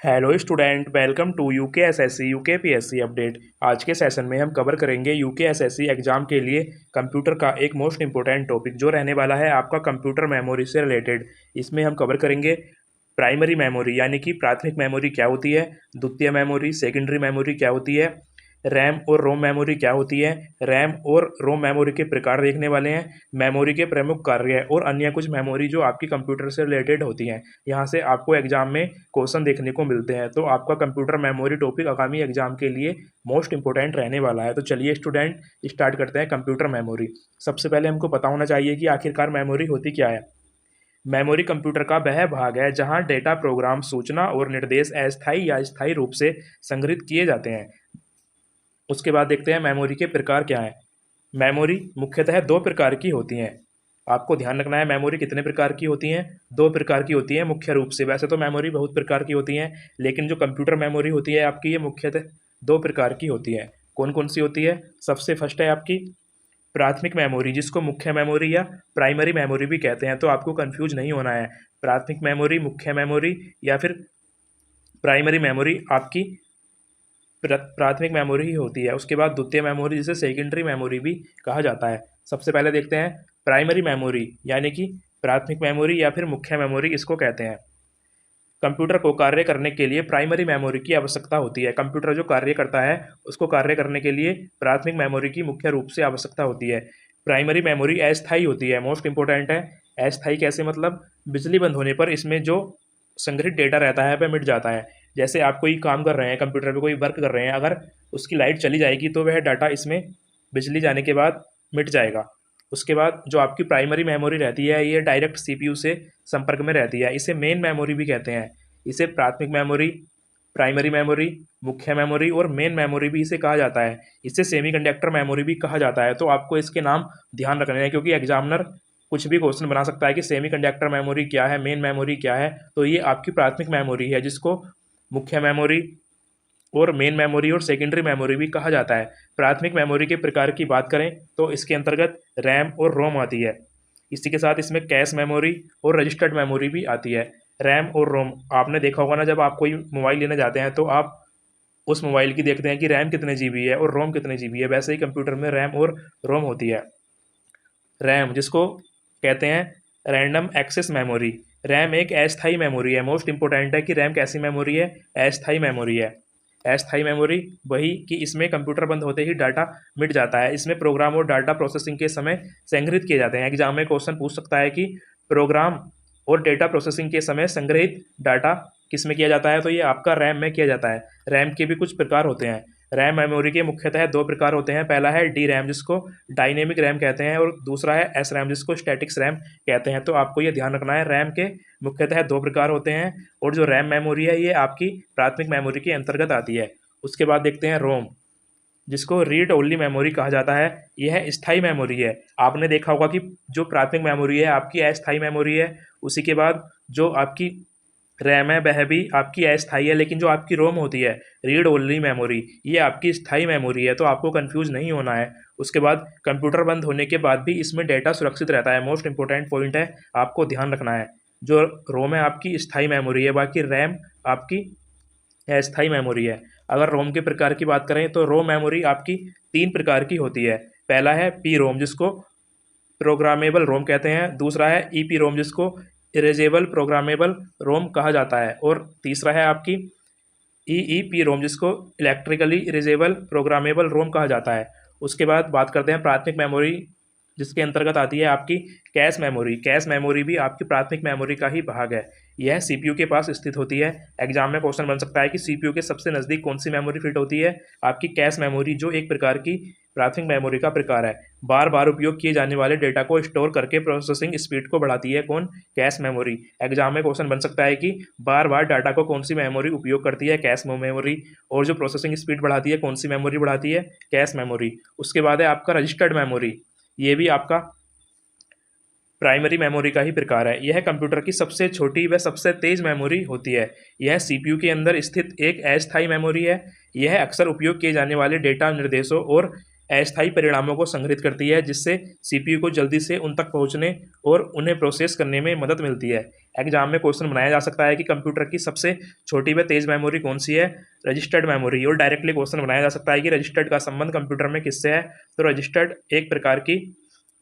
Hello student, welcome to UK SSC UK PSC update. आज के session में हम कवर करेंगे यूके एसएससी एग्जाम के लिए कंप्यूटर का एक मोस्ट इंपॉर्टेंट टॉपिक जो रहने वाला है आपका कंप्यूटर मेमोरी से रिलेटेड। इसमें हम कवर करेंगे प्राइमरी मेमोरी यानी कि प्राथमिक मेमोरी क्या होती है, द्वितीय मेमोरी सेकेंडरी मेमोरी क्या होती है, रैम और रोम मेमोरी क्या होती है, रैम और रोम मेमोरी के प्रकार देखने वाले हैं, मेमोरी के प्रमुख कार्य और अन्य कुछ मेमोरी जो आपकी कंप्यूटर से रिलेटेड होती हैं। यहाँ से आपको एग्जाम में क्वेश्चन देखने को मिलते हैं, तो आपका कंप्यूटर मेमोरी टॉपिक आगामी एग्जाम के लिए मोस्ट इंपॉर्टेंट रहने वाला है। तो चलिए स्टूडेंट स्टार्ट करते हैं कंप्यूटर मेमोरी। सबसे पहले हमको पता होना चाहिए कि आखिरकार मेमोरी होती क्या है। मेमोरी कंप्यूटर का वह भाग है जहां डेटा, प्रोग्राम, सूचना और निर्देश अस्थायी या स्थायी रूप से संग्रहित किए जाते हैं। उसके बाद देखते हैं मेमोरी के प्रकार क्या हैं। मेमोरी मुख्यतः दो प्रकार की होती हैं। आपको ध्यान रखना है मेमोरी कितने प्रकार की होती हैं, दो प्रकार की होती हैं मुख्य रूप से। वैसे तो मेमोरी बहुत प्रकार की होती हैं, लेकिन जो कंप्यूटर मेमोरी होती है आपकी ये मुख्यतः दो प्रकार की होती है। कौन कौन सी होती है? सबसे फर्स्ट है आपकी प्राथमिक मेमोरी, जिसको मुख्य मेमोरी या प्राइमरी मेमोरी भी कहते हैं। तो आपको कंफ्यूज नहीं होना है, प्राथमिक मेमोरी, मुख्य मेमोरी या फिर प्राइमरी मेमोरी आपकी प्राथमिक मेमोरी ही होती है। उसके बाद द्वितीय मेमोरी जिसे सेकेंडरी मेमोरी भी कहा जाता है। सबसे पहले देखते हैं प्राइमरी मेमोरी यानी कि प्राथमिक मेमोरी या फिर मुख्य मेमोरी इसको कहते हैं। कंप्यूटर को कार्य करने के लिए प्राइमरी मेमोरी की आवश्यकता होती है। कंप्यूटर जो कार्य करता है उसको कार्य करने के लिए प्राथमिक मेमोरी की मुख्य रूप से आवश्यकता होती है। प्राइमरी मेमोरी अस्थायी होती है, मोस्ट इंपॉर्टेंट है। अस्थायी कैसे? मतलब बिजली बंद होने पर इसमें जो संग्रहित डेटा रहता है वह मिट जाता है। जैसे आप कोई काम कर रहे हैं, कंप्यूटर पे कोई वर्क कर रहे हैं, अगर उसकी लाइट चली जाएगी तो वह डाटा इसमें बिजली जाने के बाद मिट जाएगा। उसके बाद जो आपकी प्राइमरी मेमोरी रहती है ये डायरेक्ट सीपीयू से संपर्क में रहती है। इसे मेन मेमोरी भी कहते हैं। इसे प्राथमिक मेमोरी, प्राइमरी मेमोरी, मुख्य मेमोरी और मेन मेमोरी भी इसे कहा जाता है। इसे सेमीकंडक्टर मेमोरी भी कहा जाता है। तो आपको इसके नाम ध्यान रखने हैं, क्योंकि एग्जामिनर कुछ भी क्वेश्चन बना सकता है कि सेमीकंडक्टर मेमोरी क्या है, मेन मेमोरी क्या है। तो ये आपकी प्राथमिक मेमोरी है, जिसको मुख्य मेमोरी और मेन मेमोरी और सेकेंडरी मेमोरी भी कहा जाता है। प्राथमिक मेमोरी के प्रकार की बात करें तो इसके अंतर्गत रैम और रोम आती है। इसी के साथ इसमें कैश मेमोरी और रजिस्टर्ड मेमोरी भी आती है। रैम और रोम आपने देखा होगा ना, जब आप कोई मोबाइल लेने जाते हैं तो आप उस मोबाइल की देखते हैं कि रैम कितने जीबी है और रोम कितने जीबी है। वैसे ही कंप्यूटर में रैम और रोम होती है। रैम जिसको कहते हैं रैंडम एक्सेस मेमोरी। रैम एक अस्थायी मेमोरी है। मोस्ट इंपॉर्टेंट है कि रैम कैसी मेमोरी है? अस्थायी मेमोरी है। अस्थायी मेमोरी वही कि इसमें कंप्यूटर बंद होते ही डाटा मिट जाता है। इसमें प्रोग्राम और डाटा प्रोसेसिंग के समय संग्रहित किए जाते हैं। एग्जाम में क्वेश्चन पूछ सकता है कि प्रोग्राम और डेटा प्रोसेसिंग के समय संग्रहित डाटा किस में किया जाता है? तो ये आपका रैम में किया जाता है। रैम के भी कुछ प्रकार होते हैं। रैम मेमोरी के मुख्यतः दो प्रकार होते हैं। पहला है डी रैम, जिसको डायनेमिक रैम कहते हैं, और दूसरा है एस रैम, जिसको स्टैटिक्स रैम कहते हैं। तो आपको ये ध्यान रखना है, रैम के मुख्यतः दो प्रकार होते हैं, और जो रैम मेमोरी है ये आपकी प्राथमिक मेमोरी के अंतर्गत आती है। उसके बाद देखते हैं रोम, जिसको रीड ओनली मेमोरी कहा जाता है। यह स्थायी मेमोरी है। आपने देखा होगा कि जो प्राथमिक मेमोरी है आपकी अस्थायी मेमोरी है, उसी के बाद जो आपकी रैम है वह भी आपकी अस्थायी है, लेकिन जो आपकी रोम होती है रीड ओनली मेमोरी, ये आपकी स्थायी मेमोरी है। तो आपको कंफ्यूज नहीं होना है। उसके बाद कंप्यूटर बंद होने के बाद भी इसमें डेटा सुरक्षित रहता है। मोस्ट इंपॉर्टेंट पॉइंट है, आपको ध्यान रखना है। जो रोम है आपकी स्थायी मेमोरी है, बाकी रैम आपकी अस्थायी मेमोरी है। अगर रोम के प्रकार की बात करें तो रोम मेमोरी आपकी तीन प्रकार की होती है। पहला है पी रोम, जिसको प्रोग्रामेबल रोम कहते हैं। दूसरा है ई पी रोम, जिसको इरेजेबल प्रोग्रामेबल रोम कहा जाता है। और तीसरा है आपकी ई ई पी रोम, जिसको इलेक्ट्रिकली इरेजेबल प्रोग्रामेबल रोम कहा जाता है। उसके बाद बात करते हैं प्राथमिक मेमोरी, जिसके अंतर्गत आती है आपकी कैश मेमोरी। कैश मेमोरी भी आपकी प्राथमिक मेमोरी का ही भाग है। यह सीपीयू के पास स्थित होती है। एग्जाम में क्वेश्चन बन सकता है कि सीपीयू के सबसे नज़दीक कौन सी मेमोरी फिट होती है? आपकी कैश मेमोरी, जो एक प्रकार की प्राथमिक मेमोरी का प्रकार है। बार बार उपयोग किए जाने वाले डेटा को स्टोर करके प्रोसेसिंग स्पीड को बढ़ाती है। कौन? Cache memory. एग्जाम में क्वेश्चन बन सकता है कि बार बार डाटा को कौन सी मेमोरी उपयोग करती है? Cache memory. और जो प्रोसेसिंग स्पीड बढ़ाती है कौन सी मेमोरी बढ़ाती है? Cache memory. उसके बाद है आपका रजिस्टर्ड मेमोरी। ये भी आपका प्राइमरी मेमोरी का ही प्रकार है। यह कंप्यूटर की सबसे छोटी व सबसे तेज मेमोरी होती है। यह सीपीयू के अंदर स्थित एक अस्थायी मेमोरी है। यह अक्सर उपयोग किए जाने वाले डेटा, निर्देशों और अस्थायी परिणामों को संग्रहित करती है, जिससे सीपीयू को जल्दी से उन तक पहुंचने और उन्हें प्रोसेस करने में मदद मिलती है। एग्जाम में क्वेश्चन बनाया जा सकता है कि कंप्यूटर की सबसे छोटी व तेज मेमोरी कौन सी है, रजिस्टर्ड मेमोरी। और डायरेक्टली क्वेश्चन बनाया जा सकता है कि रजिस्टर्ड का संबंध कंप्यूटर में किससे है, तो रजिस्टर्ड एक प्रकार की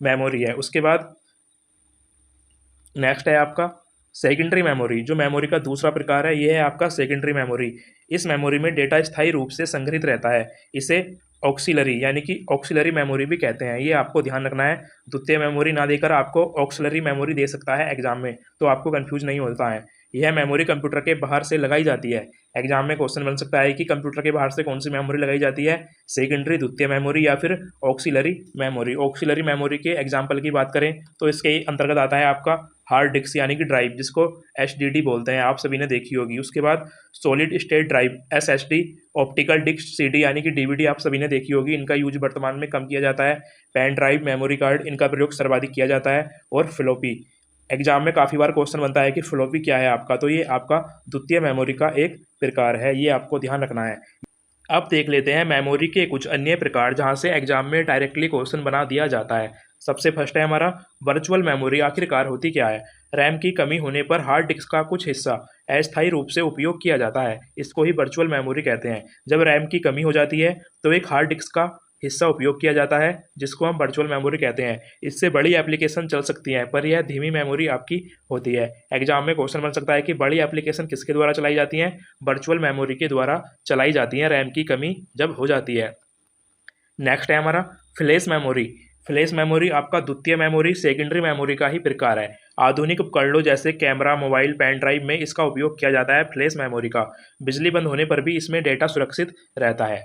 मेमोरी है। उसके बाद नेक्स्ट है आपका सेकेंडरी मेमोरी। जो मेमोरी का दूसरा प्रकार है, यह है आपका सेकेंडरी मेमोरी। इस मेमोरी में डेटा स्थायी रूप से संग्रहित रहता है। इसे ऑक्सिलरी यानी कि ऑक्सिलरी मेमोरी भी कहते हैं। ये आपको ध्यान रखना है, द्वितीय मेमोरी ना देकर आपको ऑक्सिलरी मेमोरी दे सकता है एग्जाम में, तो आपको कंफ्यूज नहीं होता है। यह मेमोरी कंप्यूटर के बाहर से लगाई जाती है। एग्जाम में क्वेश्चन बन सकता है कि कंप्यूटर के बाहर से कौन सी मेमोरी लगाई जाती है, सेकेंडरी द्वितीय मेमोरी या फिर ऑक्सिलरी मेमोरी। ऑक्सिलरी मेमोरी के एग्जाम्पल की बात करें तो इसके अंतर्गत आता है आपका हार्ड डिस्क यानी कि ड्राइव, जिसको एचडीडी बोलते हैं, आप सभी ने देखी होगी। उसके बाद solid state drive SSD, optical disc CD यानी कि डीवीडी आप सभी ने देखी होगी। इनका यूज वर्तमान में कम किया जाता है। पेन ड्राइव, मेमोरी कार्ड, इनका प्रयोग सर्वाधिक किया जाता है। और फ्लॉपी, एग्जाम में काफ़ी बार क्वेश्चन बनता है कि फ्लॉपी क्या है आपका, तो ये आपका द्वितीय मेमोरी का एक प्रकार है, ये आपको ध्यान रखना है। अब देख लेते हैं मेमोरी के कुछ अन्य प्रकार जहां से एग्जाम में डायरेक्टली क्वेश्चन बना दिया जाता है। सबसे फर्स्ट है हमारा वर्चुअल मेमोरी। आखिरकार होती क्या है? रैम की कमी होने पर हार्ड डिस्क का कुछ हिस्सा अस्थायी रूप से उपयोग किया जाता है, इसको ही वर्चुअल मेमोरी कहते हैं। जब रैम की कमी हो जाती है तो एक हार्ड डिस्क का हिस्सा उपयोग किया जाता है, जिसको हम वर्चुअल मेमोरी कहते हैं। इससे बड़ी एप्लीकेशन चल सकती है, पर यह धीमी मेमोरी आपकी होती है। एग्जाम में क्वेश्चन बन सकता है कि बड़ी एप्लीकेशन किसके द्वारा चलाई जाती हैं, वर्चुअल मेमोरी के द्वारा चलाई जाती हैं, रैम की कमी जब हो जाती है। नेक्स्ट है हमारा फ्लैश मेमोरी। फ्लैश मेमोरी आपका द्वितीय मेमोरी, सेकेंडरी मेमोरी का ही प्रकार है। आधुनिक उपकरणों जैसे कैमरा, मोबाइल, पेन ड्राइव में इसका उपयोग किया जाता है फ्लैश मेमोरी का। बिजली बंद होने पर भी इसमें डेटा सुरक्षित रहता है।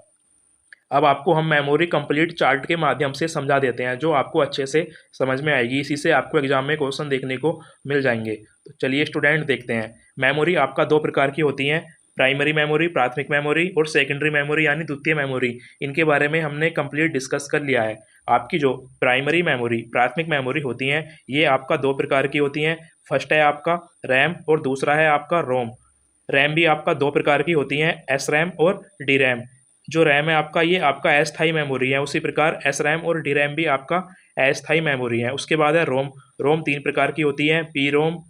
अब आपको हम मेमोरी कंप्लीट चार्ट के माध्यम से समझा देते हैं, जो आपको अच्छे से समझ में आएगी। इसी से आपको एग्जाम में क्वेश्चन देखने को मिल जाएंगे। तो चलिए स्टूडेंट देखते हैं। मेमोरी आपका दो प्रकार की होती हैं, प्राइमरी मेमोरी प्राथमिक मेमोरी और सेकेंडरी मेमोरी यानी द्वितीय मेमोरी। इनके बारे में हमने कंप्लीट डिस्कस कर लिया है। आपकी जो प्राइमरी मेमोरी प्राथमिक मेमोरी होती हैं, ये आपका दो प्रकार की होती हैं। फर्स्ट है आपका रैम और दूसरा है आपका रोम। रैम भी आपका दो प्रकार की होती हैं, एस रैम और डी रैम। जो रैम है आपका, ये आपका अस्थायी मेमोरी है। उसी प्रकार एस रैम और डी रैम भी आपका अस्थायी मेमोरी है। उसके बाद है रोम। रोम तीन प्रकार की होती है, P ROM,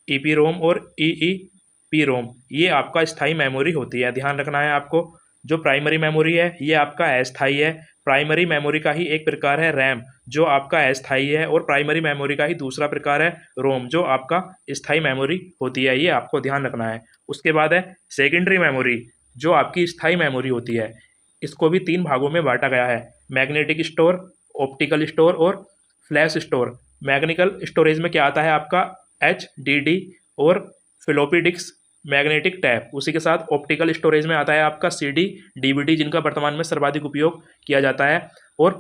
E P ROM और ई पी रोम। ये आपका स्थायी मेमोरी होती है, ध्यान रखना है आपको। जो प्राइमरी मेमोरी है ये आपका अस्थायी है। प्राइमरी मेमोरी का ही एक प्रकार है रैम, जो आपका अस्थायी है, और प्राइमरी मेमोरी का ही दूसरा प्रकार है रोम, जो आपका स्थायी मेमोरी होती है। ये आपको ध्यान रखना है। उसके बाद है सेकेंडरी मेमोरी, जो आपकी स्थायी मेमोरी होती है। इसको भी तीन भागों में बांटा गया है, मैग्नेटिक स्टोर, ऑप्टिकल स्टोर और फ्लैश स्टोर। मैग्नेटिकल स्टोरेज में क्या आता है आपका HDD और फ्लॉपी डिस्क, मैग्नेटिक टैप। उसी के साथ ऑप्टिकल स्टोरेज में आता है आपका CD, DVD, जिनका वर्तमान में सर्वाधिक उपयोग किया जाता है। और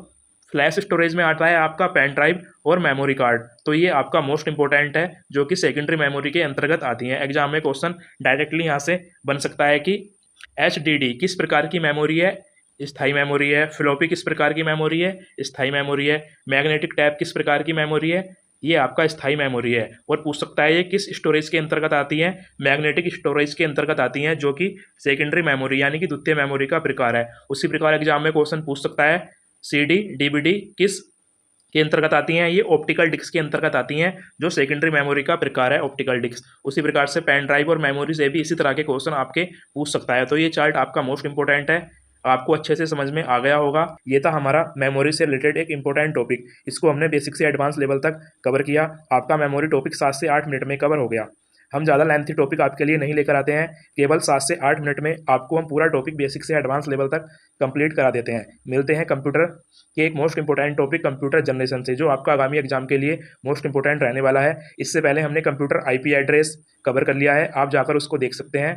फ्लैश स्टोरेज में आता है आपका पेन ड्राइव और मेमोरी कार्ड। तो ये आपका मोस्ट इंपॉर्टेंट है, जो कि सेकेंडरी मेमोरी के अंतर्गत आती हैं। एग्जाम में क्वेश्चन डायरेक्टली यहाँ से बन सकता है कि HDD किस प्रकार की मेमोरी है, स्थायी मेमोरी है। फ्लॉपी किस प्रकार की मेमोरी है, स्थायी मेमोरी है। मैग्नेटिक टैप किस प्रकार की मेमोरी है, ये आपका स्थायी मेमोरी है। और पूछ सकता है ये किस स्टोरेज के अंतर्गत आती है, मैग्नेटिक स्टोरेज के अंतर्गत आती हैं, जो कि सेकेंडरी मेमोरी यानी कि द्वितीय मेमोरी का प्रकार है। उसी प्रकार एग्जाम में क्वेश्चन पूछ सकता है CD, DVD किस के अंतर्गत आती हैं, ये ऑप्टिकल डिस्क के अंतर्गत आती हैं, जो सेकेंडरी मेमोरी का प्रकार है ऑप्टिकल डिस्क। उसी प्रकार से पेन ड्राइव और मेमोरी से भी इसी तरह के क्वेश्चन आपके पूछ सकता है। तो ये चार्ट आपका मोस्ट इंपॉर्टेंट है, आपको अच्छे से समझ में आ गया होगा। ये था हमारा मेमोरी से रिलेटेड एक इंपॉर्टेंट टॉपिक। इसको हमने बेसिक से एडवांस लेवल तक कवर किया। आपका मेमोरी टॉपिक 7 से 8 मिनट में कवर हो गया। हम ज़्यादा लेंथी टॉपिक आपके लिए नहीं लेकर आते हैं, केवल 7 से 8 मिनट में आपको हम पूरा टॉपिक बेसिक से एडवांस लेवल तक कंप्लीट करा देते हैं। मिलते हैं कंप्यूटर के एक most important topic computer generation से, जो आपका आगामी एग्जाम के लिए मोस्ट इंपॉर्टेंट रहने वाला है। इससे पहले हमने कंप्यूटर IP एड्रेस कवर कर लिया है, आप जाकर उसको देख सकते हैं।